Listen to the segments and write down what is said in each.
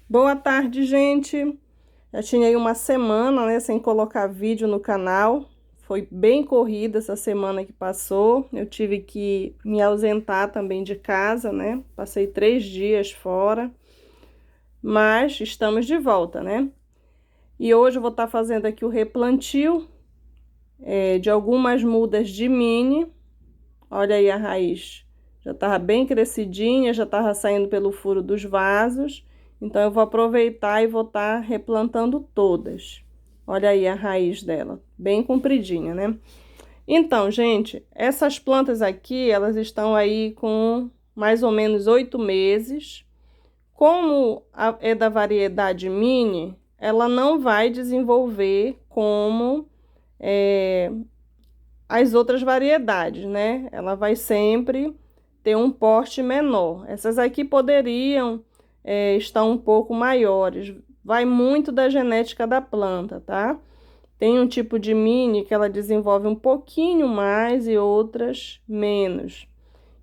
Boa tarde, gente. Já tinha aí uma semana, né, sem colocar vídeo no canal. Foi bem corrida essa semana que passou. Eu tive que me ausentar também de casa, né? Passei 3 dias fora, mas estamos de volta, né? E hoje eu vou estar fazendo aqui o replantio de algumas mudas de mini. Olha aí a raiz. Já tava bem crescidinha, já tava saindo pelo furo dos vasos. Então, eu vou aproveitar e vou estar replantando todas. Olha aí a raiz dela, bem compridinha, né? Então, gente, essas plantas aqui, elas estão aí com mais ou menos 8 meses. Como é da variedade mini, ela não vai desenvolver como as outras variedades, né? Ela vai sempre ter um porte menor. Essas aqui poderiam estar um pouco maiores. Vai muito da genética da planta, tá? Tem um tipo de mini que ela desenvolve um pouquinho mais e outras menos.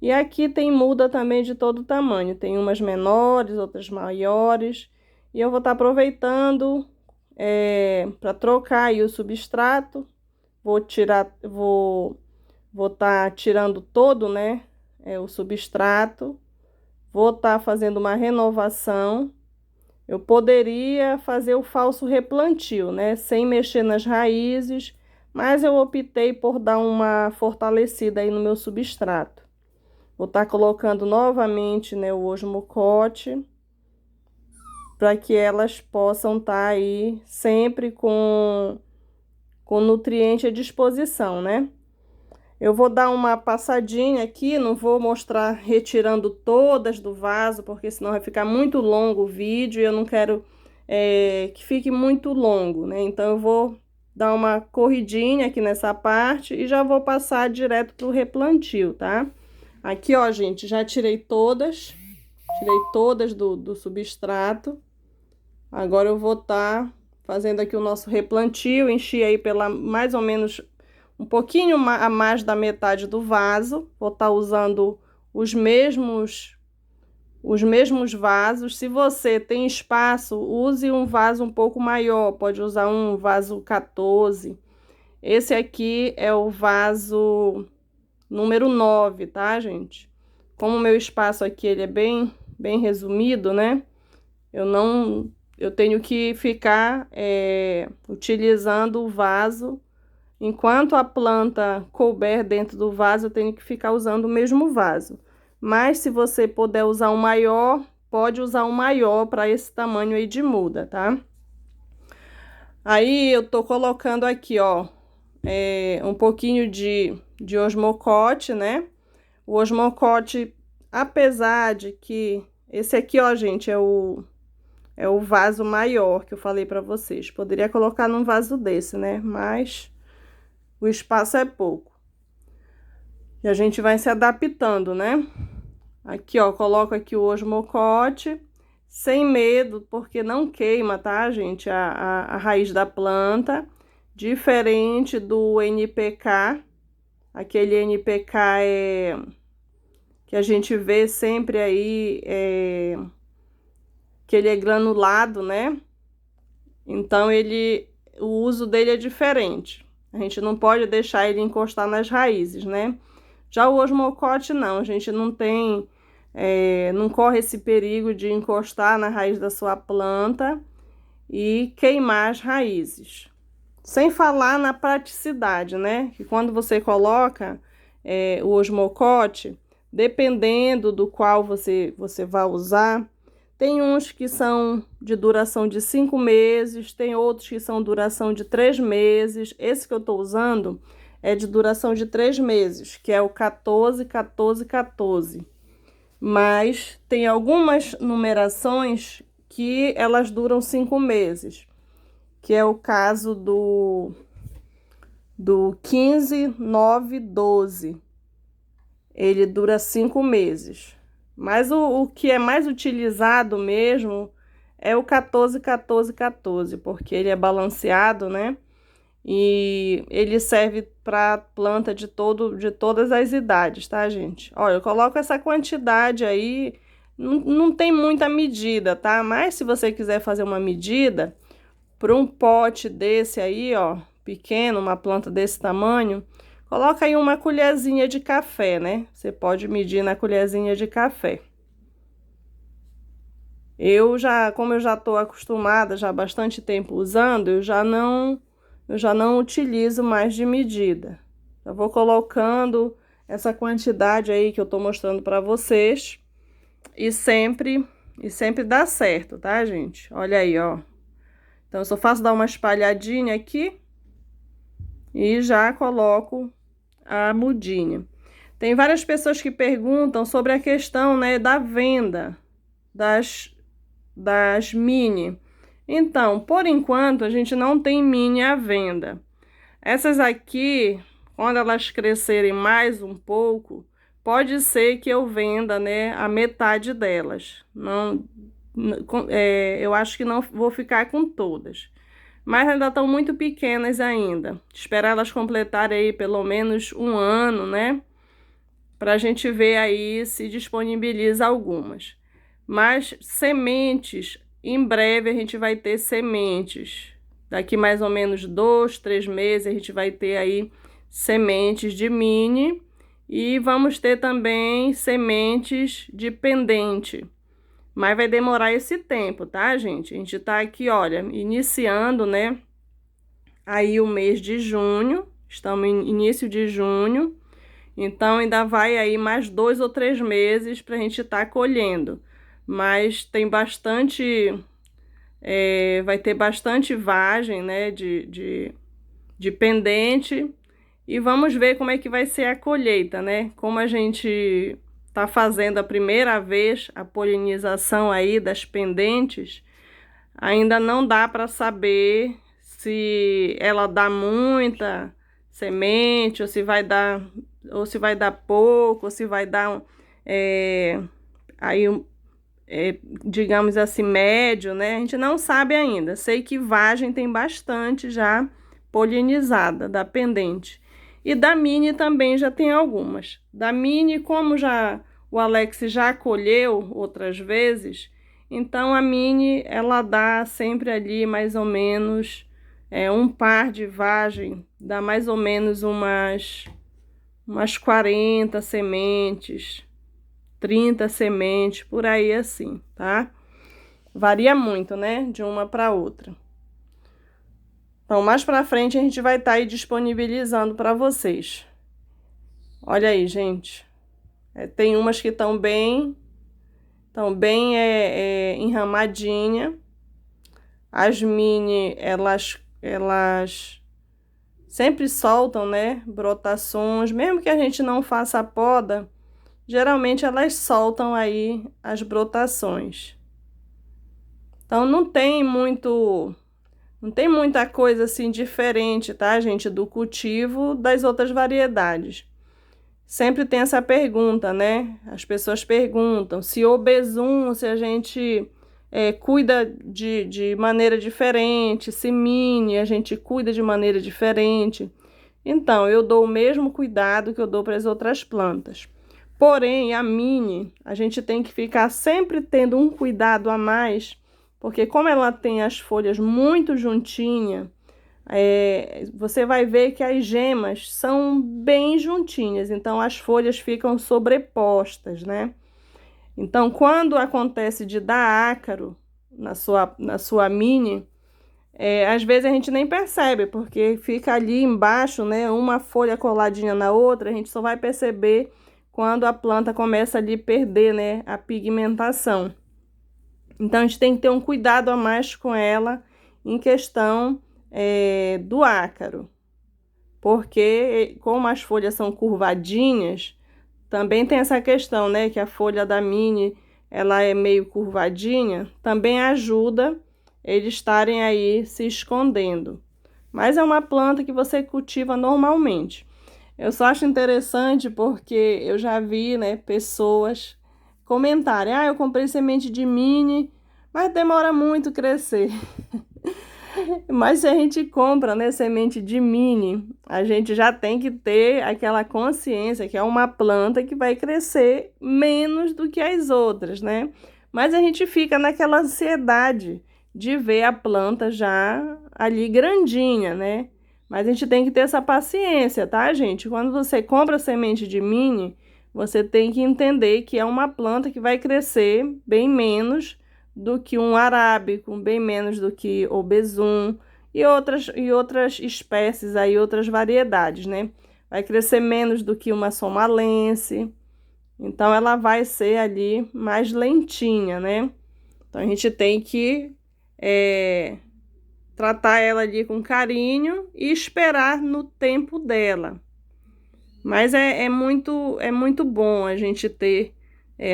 E aqui tem muda também de todo tamanho. Tem umas menores, outras maiores. E eu vou estar aproveitando para trocar aí o substrato. Vou estar tirando todo, né, o substrato. Vou estar fazendo uma renovação. Eu poderia fazer o falso replantio, né, sem mexer nas raízes, mas eu optei por dar uma fortalecida aí no meu substrato. Vou estar colocando novamente, né, o osmocote, para que elas possam estar aí sempre com nutriente à disposição, né? Eu vou dar uma passadinha aqui, não vou mostrar retirando todas do vaso, porque senão vai ficar muito longo o vídeo e eu não quero que fique muito longo, né? Então, eu vou dar uma corridinha aqui nessa parte e já vou passar direto pro replantio, tá? Aqui, ó, gente, já tirei todas do substrato. Agora eu vou estar fazendo aqui o nosso replantio, enchi aí pela mais ou menos um pouquinho a mais da metade do vaso. Vou estar usando os mesmos vasos. Se você tem espaço, use um vaso um pouco maior, pode usar um vaso 14. Esse aqui é o vaso número 9, tá, gente? Como o meu espaço aqui ele é bem resumido, né? Eu tenho que ficar utilizando o vaso. Enquanto a planta couber dentro do vaso, eu tenho que ficar usando o mesmo vaso. Mas se você puder usar um maior, pode usar um maior para esse tamanho aí de muda, tá? Aí eu tô colocando aqui, ó, um pouquinho de osmocote, né? O osmocote, apesar de que esse aqui, ó, gente, é o vaso maior que eu falei para vocês. Poderia colocar num vaso desse, né? Mas o espaço é pouco. E a gente vai se adaptando, né? Aqui, ó, coloco aqui o osmocote, sem medo, porque não queima, tá, gente? A raiz da planta, diferente do NPK. Aquele NPK que a gente vê sempre aí, que ele é granulado, né? Então, o uso dele é diferente. A gente não pode deixar ele encostar nas raízes, né? Já o osmocote, não. A gente não corre esse perigo de encostar na raiz da sua planta e queimar as raízes. Sem falar na praticidade, né? Que quando você coloca o osmocote, dependendo do qual você vai usar, tem uns que são de duração de 5 meses, tem outros que são duração de 3 meses. Esse que eu estou usando é de duração de 3 meses, que é o 14, 14, 14. Mas tem algumas numerações que elas duram 5 meses, que é o caso do 15, 9, 12. Ele dura 5 meses. Mas o que é mais utilizado mesmo é o 14, 14, 14, porque ele é balanceado, né? E ele serve para planta de todas as idades, tá, gente? Olha, eu coloco essa quantidade aí Não tem muita medida, tá? Mas se você quiser fazer uma medida para um pote desse aí, ó, pequeno, uma planta desse tamanho, coloca aí uma colherzinha de café, né? Você pode medir na colherzinha de café. Como eu já estou acostumada, já há bastante tempo usando, eu já não utilizo mais de medida. Eu vou colocando essa quantidade aí que eu tô mostrando para vocês e sempre dá certo, tá, gente? Olha aí, ó. Então, eu só faço dar uma espalhadinha aqui e já coloco a mudinha. Tem várias pessoas que perguntam sobre a questão, né, da venda das mini. Então, por enquanto, a gente não tem mini à venda. Essas aqui, quando elas crescerem mais um pouco, pode ser que eu venda, né, a metade delas. Não, eu acho que não vou ficar com todas. Mas ainda estão muito pequenas ainda. Esperar elas completarem aí pelo menos um ano, né? Pra gente ver aí se disponibiliza algumas. Mas sementes, em breve a gente vai ter sementes. Daqui mais ou menos 2, 3 meses a gente vai ter aí sementes de mini e vamos ter também sementes de pendente. Mas vai demorar esse tempo, tá, gente? A gente tá aqui, olha, iniciando, né? Aí o mês de junho, estamos em início de junho. Então, ainda vai aí mais 2 ou 3 meses para a gente estar colhendo. Mas tem bastante, vai ter bastante vagem, né, de pendente. E vamos ver como é que vai ser a colheita, né? Como a gente tá fazendo a primeira vez a polinização aí das pendentes, ainda não dá para saber se ela dá muita semente ou se vai dar pouco, ou se vai dar aí digamos assim médio, né? A gente não sabe ainda. Sei que vagem tem bastante já polinizada da pendente. E da mini também já tem algumas. Da mini, como já o Alex já colheu outras vezes, então a mini ela dá sempre ali mais ou menos um par de vagem, dá mais ou menos umas 40 sementes, 30 sementes, por aí assim, tá? Varia muito, né, de uma para outra. Então, mais para frente a gente vai estar aí disponibilizando para vocês. Olha aí, gente. Tem umas que estão bem enramadinha. As mini, elas sempre soltam, né, brotações, mesmo que a gente não faça a poda, geralmente elas soltam aí as brotações. Então não tem muita coisa assim diferente, tá, gente, do cultivo das outras variedades. Sempre tem essa pergunta, né? As pessoas perguntam se o Besum, se a gente cuida de maneira diferente, se mini a gente cuida de maneira diferente. Então, eu dou o mesmo cuidado que eu dou para as outras plantas. Porém, a mini, a gente tem que ficar sempre tendo um cuidado a mais, porque como ela tem as folhas muito juntinhas, você vai ver que as gemas são bem juntinhas, então as folhas ficam sobrepostas, né? Então, quando acontece de dar ácaro na sua mini, às vezes a gente nem percebe, porque fica ali embaixo, né? Uma folha coladinha na outra, a gente só vai perceber quando a planta começa ali a perder, né, a pigmentação. Então, a gente tem que ter um cuidado a mais com ela em questão do ácaro. Porque, como as folhas são curvadinhas, também tem essa questão, né, que a folha da mini, ela é meio curvadinha, também ajuda eles estarem aí se escondendo. Mas é uma planta que você cultiva normalmente. Eu só acho interessante porque eu já vi, né, pessoas comentarem: ah, eu comprei semente de mini, mas demora muito crescer. Mas se a gente compra, né, semente de mini, a gente já tem que ter aquela consciência que é uma planta que vai crescer menos do que as outras, né? Mas a gente fica naquela ansiedade de ver a planta já ali grandinha, né? Mas a gente tem que ter essa paciência, tá, gente? Quando você compra semente de mini, você tem que entender que é uma planta que vai crescer bem menos do que um arábico, bem menos do que o besum e outras espécies aí, outras variedades, né? Vai crescer menos do que uma somalense, então ela vai ser ali mais lentinha, né? Então a gente tem que tratar ela ali com carinho e esperar no tempo dela. Mas é muito bom a gente ter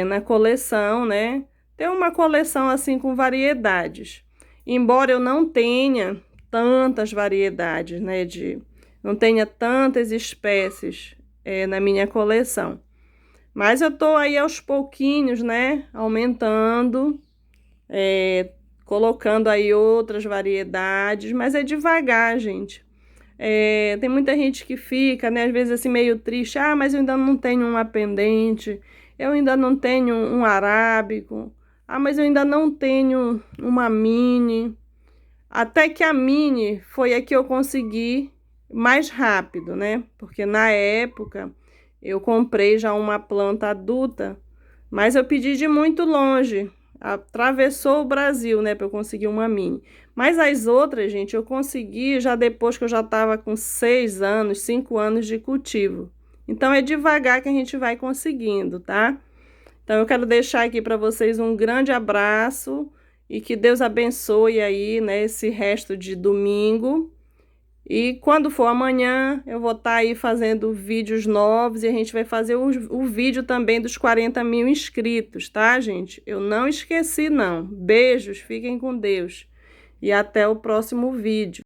na coleção, né? Ter uma coleção assim com variedades. Embora eu não tenha tantas variedades, né? Não tenha tantas espécies na minha coleção. Mas eu tô aí aos pouquinhos, né? Aumentando, colocando aí outras variedades, mas é devagar, gente. Tem muita gente que fica, né, às vezes assim meio triste, mas eu ainda não tenho um pendente, eu ainda não tenho um arábico, mas eu ainda não tenho uma mini. Até que a mini foi a que eu consegui mais rápido, né? Porque na época eu comprei já uma planta adulta, mas eu pedi de muito longe. Atravessou o Brasil, né, para eu conseguir uma mini. Mas as outras, gente, eu consegui já depois que eu já estava com 6 anos, 5 anos de cultivo. Então é devagar que a gente vai conseguindo, tá? Então eu quero deixar aqui para vocês um grande abraço e que Deus abençoe aí, né, esse resto de domingo. E quando for amanhã, eu vou estar aí fazendo vídeos novos e a gente vai fazer o vídeo também dos 40 mil inscritos, tá, gente? Eu não esqueci, não. Beijos, fiquem com Deus. E até o próximo vídeo.